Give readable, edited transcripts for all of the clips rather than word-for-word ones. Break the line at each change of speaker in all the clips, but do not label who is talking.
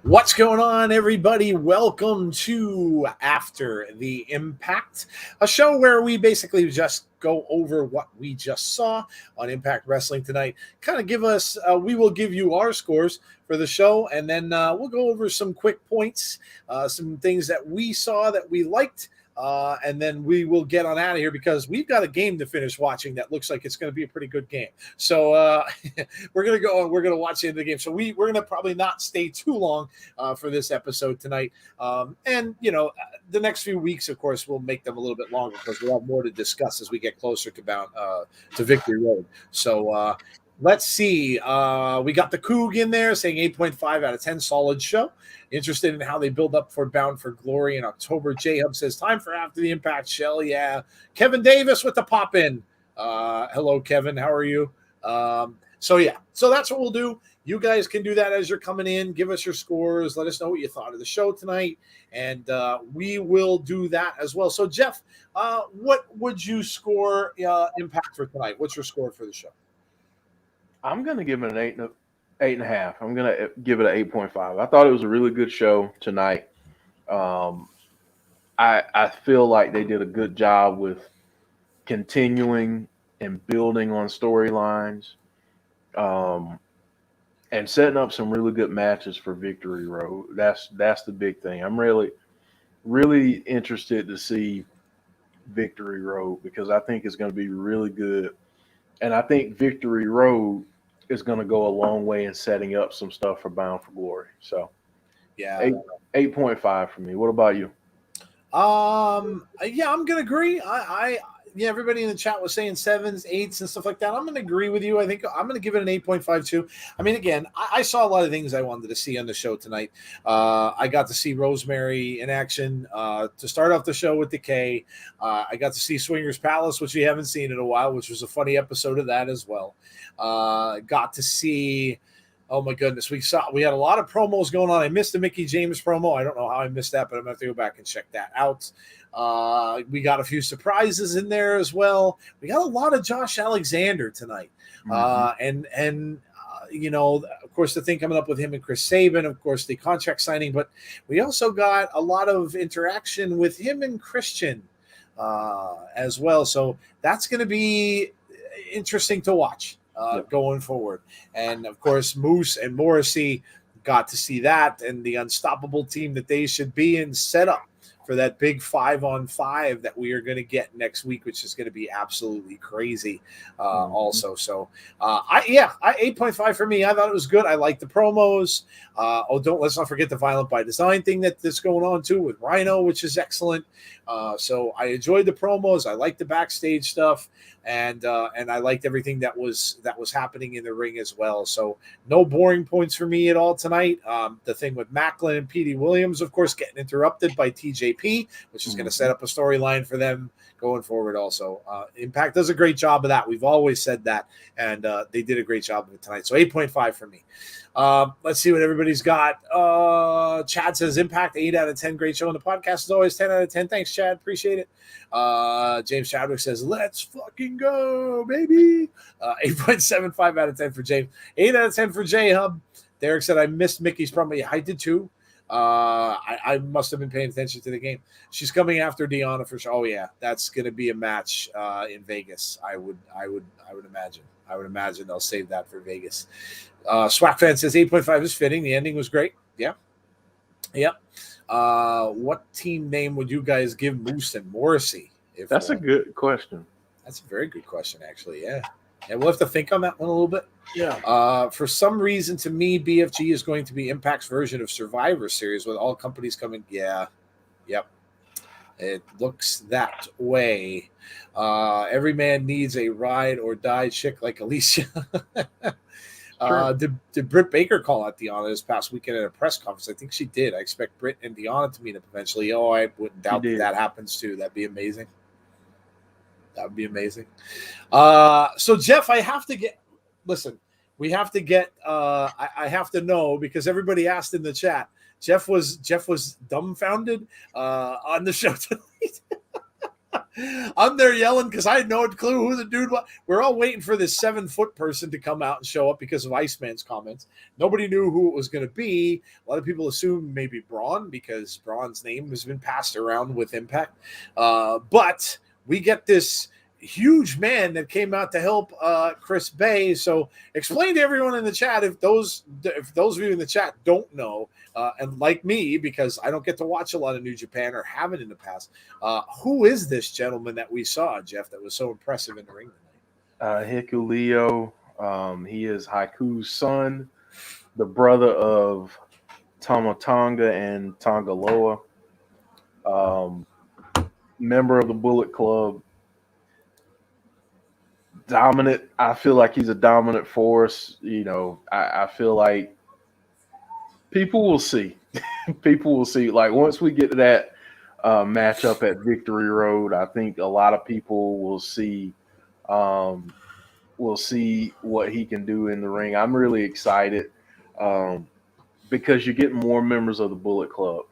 What's going on, everybody? Welcome to After the Impact, a show where we basically just go over what we just saw on Impact Wrestling tonight. Kind of we will give you our scores for the show, and then we'll go over some quick points, some things that we saw that we liked. And then we will get on out of here because we've got a game to finish watching that looks like it's going to be a pretty good game. So we're going to go and we're going to watch the end of the game. So we're going to probably not stay too long for this episode tonight. The next few weeks, of course, we'll make them a little bit longer because we'll have more to discuss as we get closer to Victory Road. So let's see. We got the Coug in there saying 8.5 out of 10, solid show. Interested in how they build up for Bound for Glory in October. J-Hub says, time for After the Impact, Shell. Yeah. Kevin Davis with the pop in. Hello, Kevin. How are you? So that's what we'll do. You guys can do that as you're coming in. Give us your scores. Let us know what you thought of the show tonight. And we will do that as well. So, Jeff, what would you score Impact for tonight? What's your score for the show?
I'm going to give it an 8.5. I'm going to give it an 8.5. I thought it was a really good show tonight. I feel like they did a good job with continuing and building on storylines. And setting up some really good matches for Victory Road. That's the big thing. I'm really interested to see Victory Road because I think it's going to be really good. And I think Victory Road is going to go a long way in setting up some stuff for Bound for Glory. So,
yeah,
8.5 for me. What about you?
I'm gonna agree. Everybody in the chat was saying 7s, 8s, and stuff like that. I'm gonna agree with you. I think I'm gonna give it an 8.52. I mean, again, I saw a lot of things I wanted to see on the show tonight. I got to see Rosemary in action to start off the show with Decay. I got to see Swingers Palace, which we haven't seen in a while, which was a funny episode of that as well. Got to see. Oh my goodness, we had a lot of promos going on. I missed the Mickey James promo. I don't know how I missed that, but I'm gonna have to go back and check that out. We got a few surprises in there as well. We got a lot of Josh Alexander tonight, of course, the thing coming up with him and Chris Sabin, of course, the contract signing, but we also got a lot of interaction with him and Christian as well. So that's going to be interesting to watch. Going forward. And of course, Moose and Morrissey got to see that and the unstoppable team that they should be in set up for that big 5-on-5 that we are going to get next week, which is going to be absolutely crazy also. So 8.5 for me. I thought it was good. I like the promos. Let's not forget the Violent by Design thing that's going on too with Rhino, which is excellent. So I enjoyed the promos. I liked the backstage stuff, and I liked everything that was happening in the ring as well. So no boring points for me at all tonight. The thing with Macklin and Petey Williams, of course, getting interrupted by TJP, which is going to set up a storyline for them going forward also. Impact does a great job of that. We've always said that, and they did a great job of it tonight. So 8.5 for me. Let's see what everybody's got. Chad says Impact 8 out of 10. Great show on the podcast as always. 10 out of 10. Thanks, Chad. Appreciate it. James Chadwick says, let's fucking go, baby. 8.75 out of 10 for James. 8 out of 10 for J-Hub. Derek said, I missed Mickey's promo. Yeah, I did too. I must have been paying attention to the game. She's coming after Deanna for sure. Oh yeah, that's going to be a match in Vegas. I would imagine. I would imagine they'll save that for Vegas. Swag fan says 8.5 is fitting. The ending was great. Yeah. What team name would you guys give Moose and Morrissey?
That's a good question.
That's a very good question, actually. Yeah. And we'll have to think on that one a little bit.
Yeah.
For some reason, to me, BFG is going to be Impact's version of Survivor Series with all companies coming. Yeah. Yep. It looks that way. Every man needs a ride or die chick like Alicia. Did Britt Baker call out Deanna this past weekend at a press conference? I think she did. I expect Britt and Deanna to meet up eventually. Oh, I wouldn't doubt that happens too. That'd be amazing. That would be amazing. So Jeff, I have to get. Listen, we have to get. I have to know because everybody asked in the chat. Jeff was dumbfounded on the show tonight. I'm there yelling because I had no clue who the dude was. We're all waiting for this 7-foot person to come out and show up because of Iceman's comments. Nobody knew who it was going to be. A lot of people assumed maybe Braun because Braun's name has been passed around with Impact. But we get this huge man that came out to help Chris Bay. So explain to everyone in the chat if those of you in the chat don't know, and like me, because I don't get to watch a lot of New Japan or haven't in the past, who is this gentleman that we saw, Jeff, that was so impressive in the ring tonight?
Hikuleo. He is Haiku's son, the brother of Tama Tonga and Tongaloa. Member of the Bullet Club. Dominant. I feel like he's a dominant force. I feel like people will see. People will see. Like once we get to that matchup at Victory Road, I think a lot of people will see what he can do in the ring. I'm really excited because you're getting more members of the Bullet Club.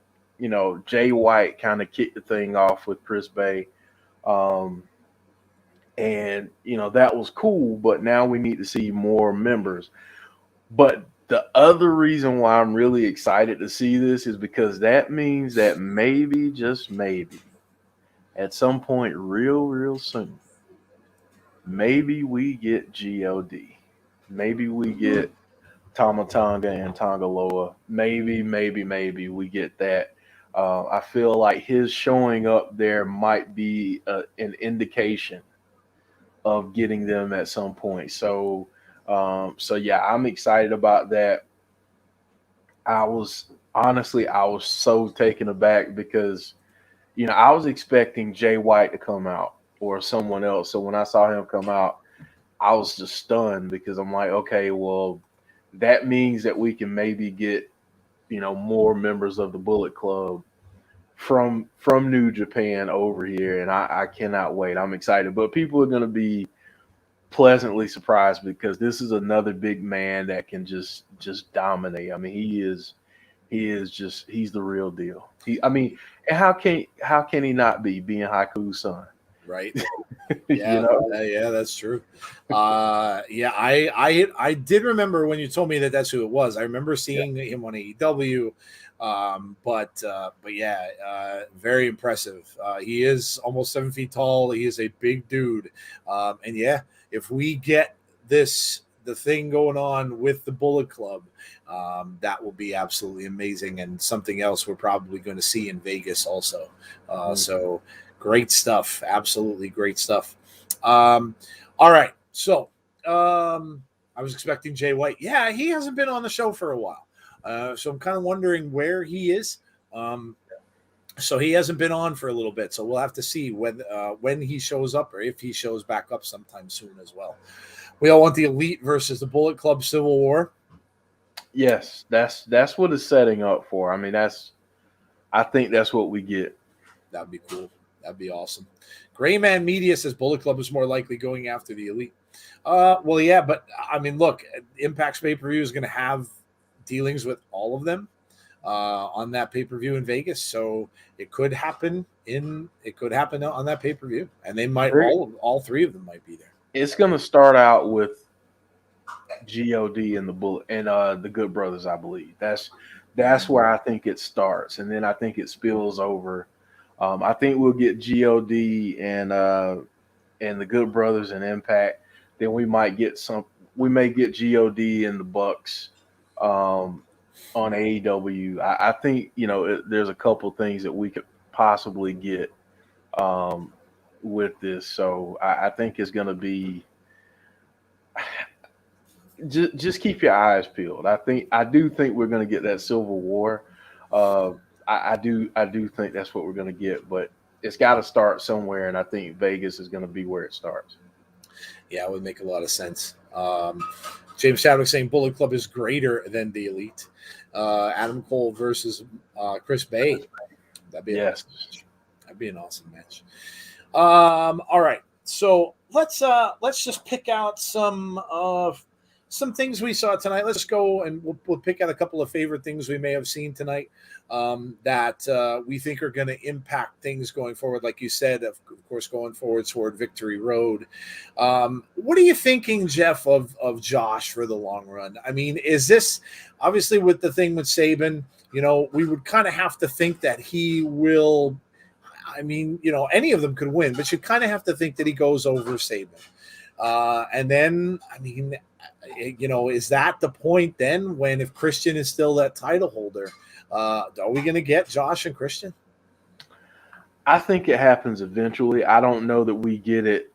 Jay White kind of kicked the thing off with Chris Bay. And, that was cool, but now we need to see more members. But the other reason why I'm really excited to see this is because that means that maybe, just maybe, at some point real soon, maybe we get GOD. Maybe we get Tama Tonga and Tongaloa. Maybe we get that. I feel like his showing up there might be an indication of getting them at some point. So yeah, I'm excited about that. I was so taken aback because, I was expecting Jay White to come out or someone else. So when I saw him come out, I was just stunned because I'm like, okay, well, that means that we can maybe get, more members of the Bullet Club from New Japan over here, and I cannot wait. I'm excited, but people are going to be pleasantly surprised because this is another big man that can just dominate. I mean, he's the real deal. And how can he not be being Haiku's son?
Right. Yeah, yeah, that's true. Yeah, I did remember when you told me that that's who it was. I remember seeing him on AEW. But yeah, very impressive. He is almost 7 feet tall. He is a big dude. And yeah, if we get the thing going on with the Bullet Club, that will be absolutely amazing and something else we're probably going to see in Vegas also. So great stuff. Absolutely great stuff. All right. So I was expecting Jay White. Yeah, he hasn't been on the show for a while. So I'm kind of wondering where he is. So he hasn't been on for a little bit. So we'll have to see when he shows up or if he shows back up sometime soon as well. We all want the Elite versus the Bullet Club Civil War.
Yes, that's what it's setting up for. I mean, I think that's what we get.
That'd be cool. That'd be awesome. Grayman Media says Bullet Club is more likely going after the Elite. Well, yeah, but I mean, look, Impact's pay-per-view is going to have dealings with all of them on that pay-per-view in Vegas, so it could happen on that pay-per-view, and they might all three of them might be there.
It's going to start out with God and the Bullet and the Good Brothers, I believe. That's where I think it starts, and then I think it spills over. I think we'll get God and the Good Brothers and Impact. Then we may get God and the Bucks on AEW. I think there's a couple things that we could possibly get with this. So I think it's going to be just keep your eyes peeled. I do think we're going to get that Civil War. I do think that's what we're going to get, but it's got to start somewhere, and I think Vegas is going to be where it starts.
Yeah, it would make a lot of sense. James Chadwick saying Bullet Club is greater than the Elite. Adam Cole versus Chris Bay. That'd be awesome match. That'd be an awesome match. All right, so let's just pick out some some things we saw tonight. Let's go and we'll pick out a couple of favorite things we may have seen tonight that we think are going to impact things going forward. Like you said, of course, going forward toward Victory Road. What are you thinking, Jeff, of Josh for the long run? I mean, is this obviously with the thing with Saban? You know, we would kind of have to think that he will. I mean, you know, any of them could win, but you kind of have to think that he goes over Saban. And then, I mean, you know, is that the point then when if Christian is still that title holder, are we going to get Josh and Christian?
I think it happens eventually. I don't know that we get it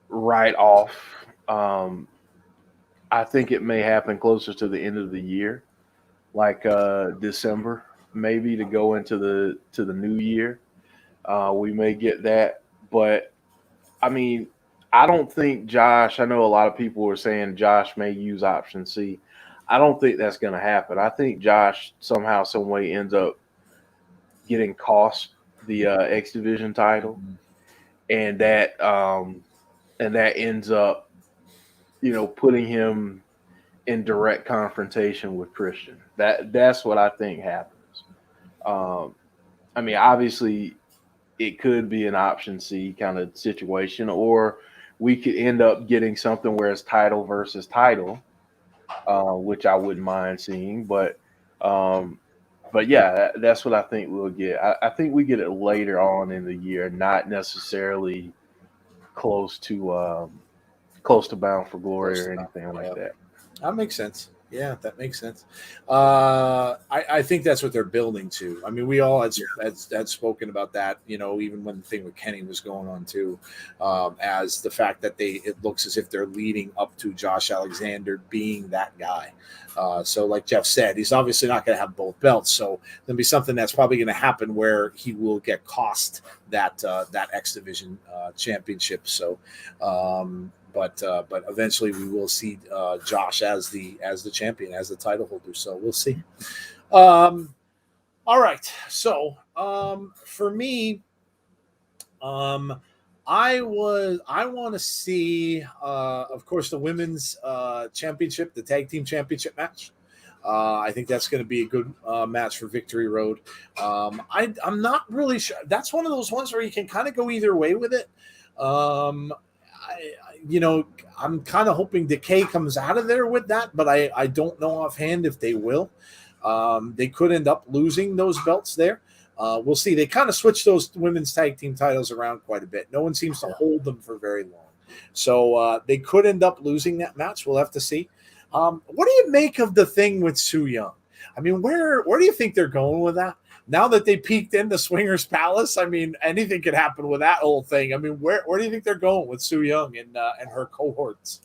right off. I think it may happen closer to the end of the year, like December, maybe to go into the new year. We may get that, but I mean, I don't think Josh. I know a lot of people were saying Josh may use option C. I don't think that's going to happen. I think Josh somehow, some way ends up getting cost the X Division title, and that ends up, you know, putting him in direct confrontation with Christian. That's what I think happens. I mean, obviously, it could be an option C kind of situation, or we could end up getting something where it's title versus title, which I wouldn't mind seeing. But yeah, that's what I think we'll get. I think we get it later on in the year, not necessarily close to Bound for Glory or anything like that.
That makes sense. Yeah, that makes sense. I think that's what they're building to. I mean, we all had spoken about that, you know, even when the thing with Kenny was going on too, as the fact that it looks as if they're leading up to Josh Alexander being that guy. So like Jeff said, he's obviously not going to have both belts. So there'll be something that's probably going to happen where he will get cost that X Division championship. So, but eventually we will see Josh as the champion, as the title holder. So we'll see. All right. So for me, I want to see, of course, the women's championship, the tag team championship match. I think that's going to be a good match for Victory Road. I'm not really sure. That's one of those ones where you can kind of go either way with it. You know, I'm kind of hoping Decay comes out of there with that, but I don't know offhand if they will. They could end up losing those belts there. We'll see. They kind of switched those women's tag team titles around quite a bit. No one seems to hold them for very long. So they could end up losing that match. We'll have to see. What do you make of the thing with Su Yung? I mean, where do you think they're going with that? Now that they peaked in the Swingers Palace, I mean, anything could happen with that whole thing. I mean, where do you think they're going with Su Yung and her cohorts?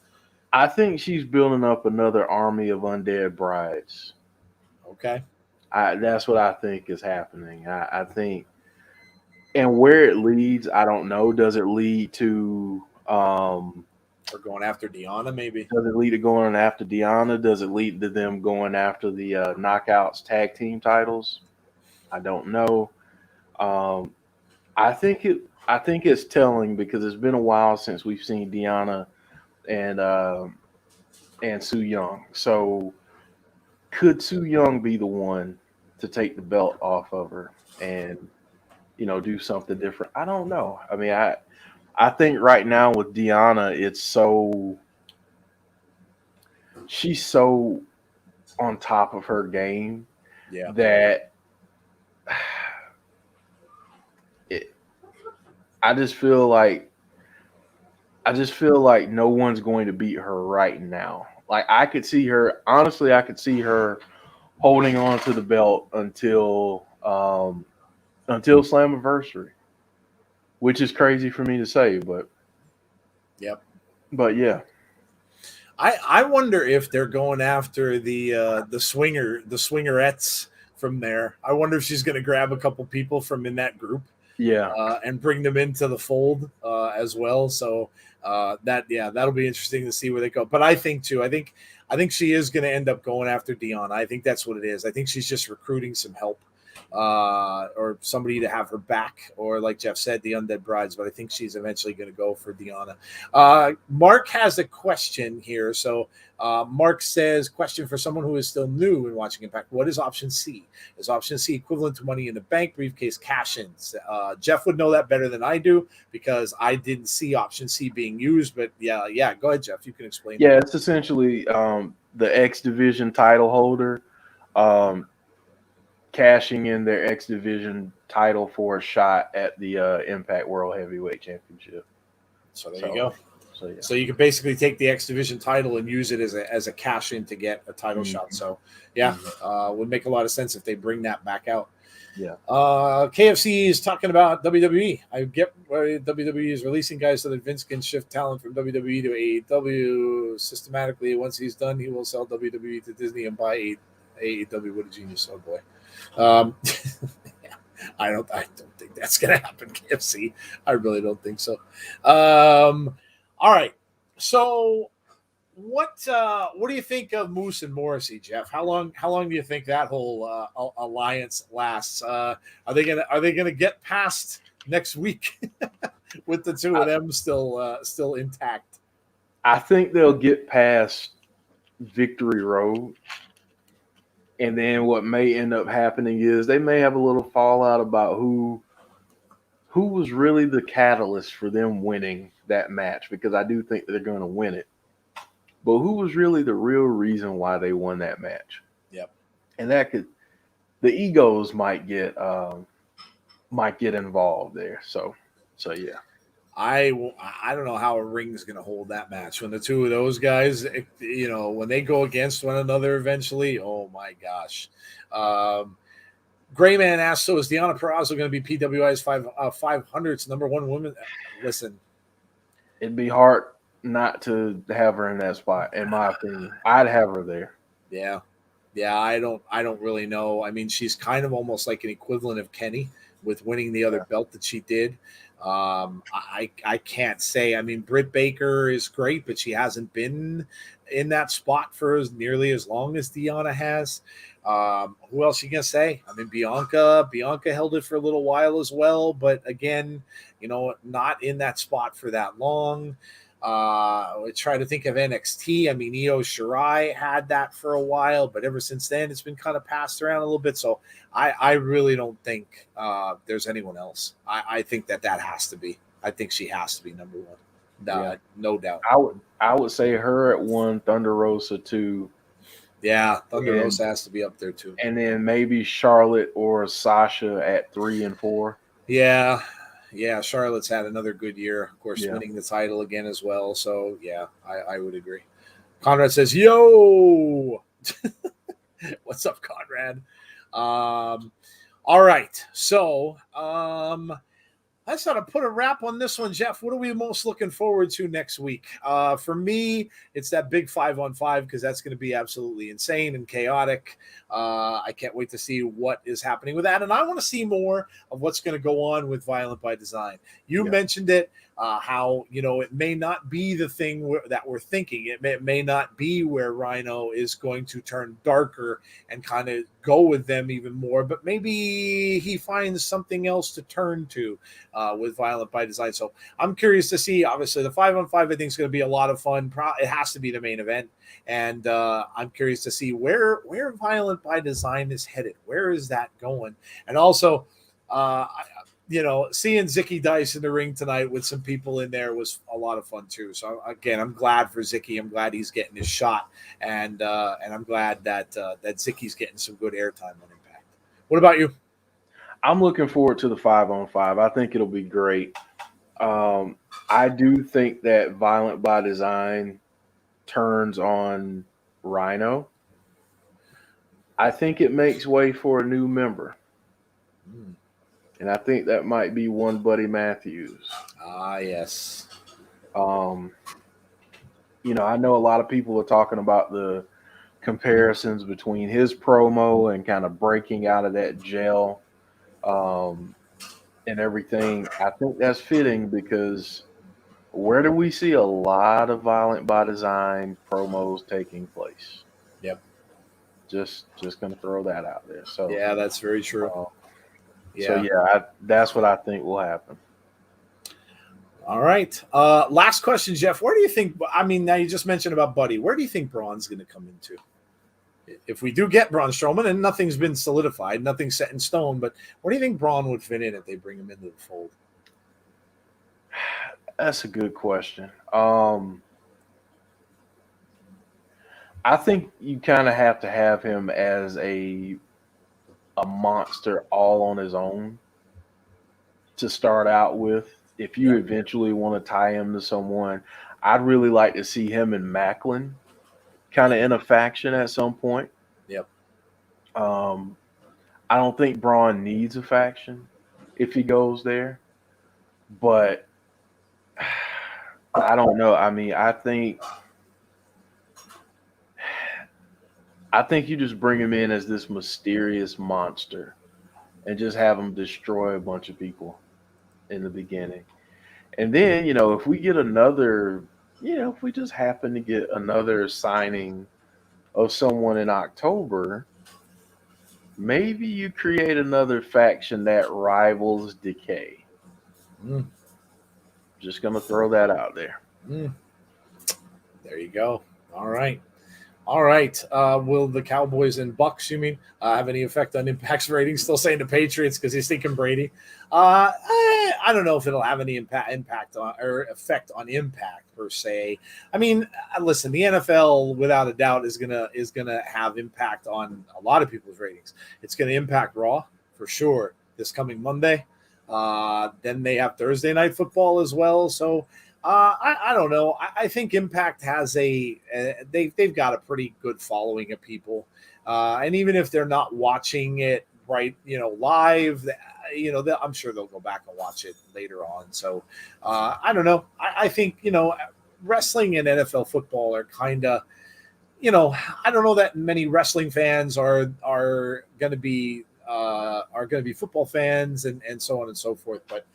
I think she's building up another army of undead brides.
Okay.
That's what I think is happening. I think, and where it leads, I don't know. Does it lead to
or going after Deonna, maybe?
Does it lead to going after Deonna? Does it lead to them going after the Knockouts tag team titles? I don't know. I think it's telling because it's been a while since we've seen Deonna and Su Yung. So could Su Yung be the one to take the belt off of her and, you know, do something different? I don't know. I mean, I think right now with Deonna, she's so on top of her game that I just feel like no one's going to beat her right now. Like I could see her holding on to the belt until Slammiversary, which is crazy for me to say, but yeah.
I wonder if they're going after the swingerettes from there. I wonder if she's going to grab a couple people from in that group, and bring them into the fold as well. So that'll be interesting to see where they go. But I think she is going to end up going after Deonna. I think that's what it is. I think she's just recruiting some help. or somebody to have her back, or like Jeff said, the Undead Brides. But I think she's eventually going to go for Deanna. Mark has a question here. So Mark says, question for someone who is still new in watching Impact. What is option C? Is option C equivalent to Money in the Bank briefcase cash-ins? Jeff would know that better than I do because I didn't see option C being used. But yeah. Go ahead, Jeff. You can explain.
Yeah, it's essentially the X Division title holder cashing in their X Division title for a shot at the Impact World Heavyweight Championship.
So there you go.
So, yeah.
So you can basically take the X Division title and use it as a cash in to get a title shot. So would make a lot of sense if they bring that back out.
Yeah.
KFC is talking about WWE. I get why WWE is releasing guys so that Vince can shift talent from WWE to AEW systematically. Once he's done, he will sell WWE to Disney and buy AEW. What a genius! Oh boy. I don't think that's gonna happen, KFC. I really don't think so. All right. So what do you think of Moose and Morrissey, Jeff? How long do you think that whole alliance lasts? Are they gonna get past next week with the two of them still intact?
I think they'll get past Victory Road. And then what may end up happening is they may have a little fallout about who was really the catalyst for them winning that match, because I do think that they're going to win it. But who was really the real reason why they won that match?
Yep.
And the egos might get involved there. So yeah.
I don't know how a ring's going to hold that match when the two of those guys, when they go against one another eventually. Oh my gosh. Grayman asked, so is Deonna Purrazzo going to be PWI's 500's number one woman? Listen,
it'd be hard not to have her in that spot, in my opinion. I'd have her there.
Yeah. I don't really know. I mean, she's kind of almost like an equivalent of Kenny with winning the other belt that she did. I can't say. I mean, Britt Baker is great, but she hasn't been in that spot for nearly as long as Deonna has. Who else you gonna say? I mean, Bianca held it for a little while as well, but again, not in that spot for that long. I try to think of NXT. I mean, Io Shirai had that for a while, but ever since then, it's been kind of passed around a little bit. So I really don't think there's anyone else. I think that has to be. I think she has to be number one. No doubt.
I would say her at 1, Thunder Rosa 2.
Yeah, Thunder Rosa has to be up there too.
And then maybe Charlotte or Sasha at 3 and 4.
Yeah, Charlotte's had another good year, of course, winning the title again as well. So, yeah, I would agree. Conrad says, yo! What's up, Conrad? All right. So, let's sort of put a wrap on this one, Jeff. What are we most looking forward to next week? For me, it's that big 5-on-5 because that's going to be absolutely insane and chaotic. I can't wait to see what is happening with that. And I want to see more of what's going to go on with Violent by Design. You mentioned it, how, it may not be the thing that we're thinking. It may not be where Rhino is going to turn darker and kind of go with them even more, but maybe he finds something else to turn to with Violent by Design. So I'm curious to see. Obviously, the 5-on-5 I think is going to be a lot of fun. It has to be the main event, and I'm curious to see where Violent by Design is headed. Where is that going? And also, seeing Zicky Dice in the ring tonight with some people in there was a lot of fun too. So again, I'm glad for Zicky. I'm glad he's getting his shot, and I'm glad that Zicky's getting some good airtime on Impact. What about you?
I'm looking forward to the 5-on-5. I think it'll be great. I do think that Violent by Design turns on Rhino. I think it makes way for a new member. And I think that might be one Buddy Matthews.
Yes.
I know a lot of people are talking about the comparisons between his promo and kind of breaking out of that jail and everything. I think that's fitting because where do we see a lot of Violent by Design promos taking place?
Yep.
Just gonna throw that out there. So
Yeah, that's very true.
So yeah, that's what I think will happen.
All right. Last question, Jeff. Where do you think? I mean, now you just mentioned about Buddy. Where do you think Braun's going to come into? If we do get Braun Strowman, and nothing's been solidified, nothing's set in stone, but where do you think Braun would fit in if they bring him into the fold?
That's a good question. I think you kind of have to have him as a monster all on his own to start out with. If you eventually want to tie him to someone, I'd really like to see him and Macklin kind of in a faction at some point.
Yep.
I don't think Braun needs a faction if he goes there, but I don't know. I mean, I think you just bring him in as this mysterious monster and just have him destroy a bunch of people in the beginning. And then, if we get another, if we just happen to get another signing of someone in October, maybe you create another faction that rivals Decay. Just going to throw that out there.
There you go. All right. Will the Cowboys and Bucks, you mean, have any effect on Impact's ratings? Still saying the Patriots because he's thinking Brady. I don't know if it'll have any impact on or effect on Impact per se. I mean, listen, the NFL without a doubt is gonna have impact on a lot of people's ratings. It's gonna impact Raw for sure this coming Monday. Then they have Thursday Night Football as well. So. I don't know. I think Impact has they've got a pretty good following of people, and even if they're not watching it live, I'm sure they'll go back and watch it later on. So I don't know. I think wrestling and NFL football are kind of I don't know that many wrestling fans are going to be football fans and so on and so forth, but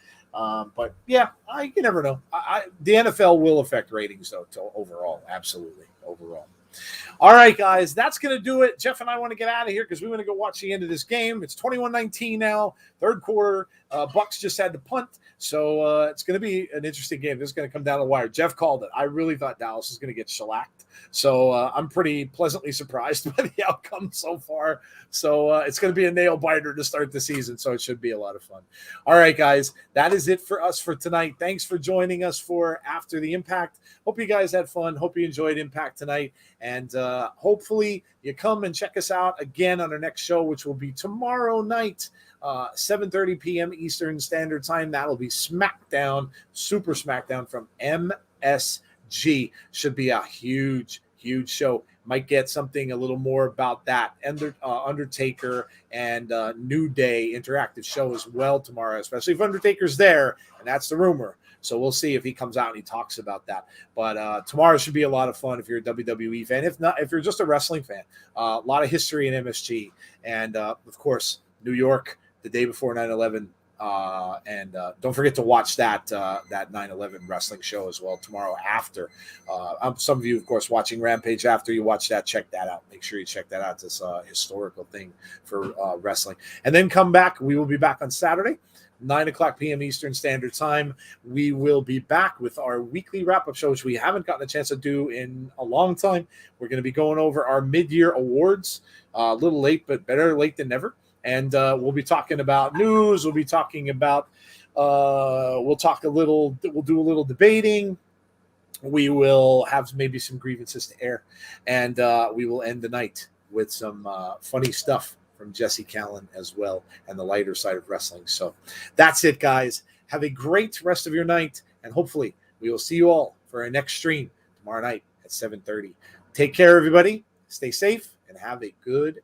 yeah, you never know. The NFL will affect ratings though. Overall, absolutely overall. All right, guys, that's going to do it. Jeff and I want to get out of here because we want to go watch the end of this game. It's 21-19 now, third quarter. Bucks just had to punt, so it's going to be an interesting game. This is going to come down the wire. Jeff called it. I really thought Dallas was going to get shellacked, so I'm pretty pleasantly surprised by the outcome so far. So it's going to be a nail biter to start the season, so it should be a lot of fun. All right, guys, that is it for us for tonight. Thanks for joining us for After the Impact. Hope you guys had fun. Hope you enjoyed Impact tonight, and hopefully you come and check us out again on our next show, which will be tomorrow night, 7:30 p.m. Eastern Standard Time. That'll be SmackDown, Super SmackDown from MSG. Should be a huge show. Might get something a little more about that Undertaker and New Day interactive show as well tomorrow, especially if Undertaker's there, and that's the rumor. So we'll see if he comes out and he talks about that. But tomorrow should be a lot of fun if you're a WWE fan. If not, if you're just a wrestling fan, a lot of history in MSG. And, of course, New York, the day before 9/11. And don't forget to watch that 9/11 wrestling show as well tomorrow after. Some of you, of course, watching Rampage after you watch that, check that out. Make sure you check that out. It's a historical thing for wrestling. And then come back. We will be back on Saturday, 9:00 p.m. Eastern Standard Time. We will be back with our weekly wrap-up show, which we haven't gotten a chance to do in a long time. We're going to be going over our mid-year awards. A little late, but better late than never. And we'll be talking about news. We'll be talking about, we'll do a little debating. We will have maybe some grievances to air. And we will end the night with some funny stuff from Jesse Callan as well, and the lighter side of wrestling. So that's it, guys. Have a great rest of your night. And hopefully we will see you all for our next stream tomorrow night at 7:30. Take care, everybody. Stay safe and have a good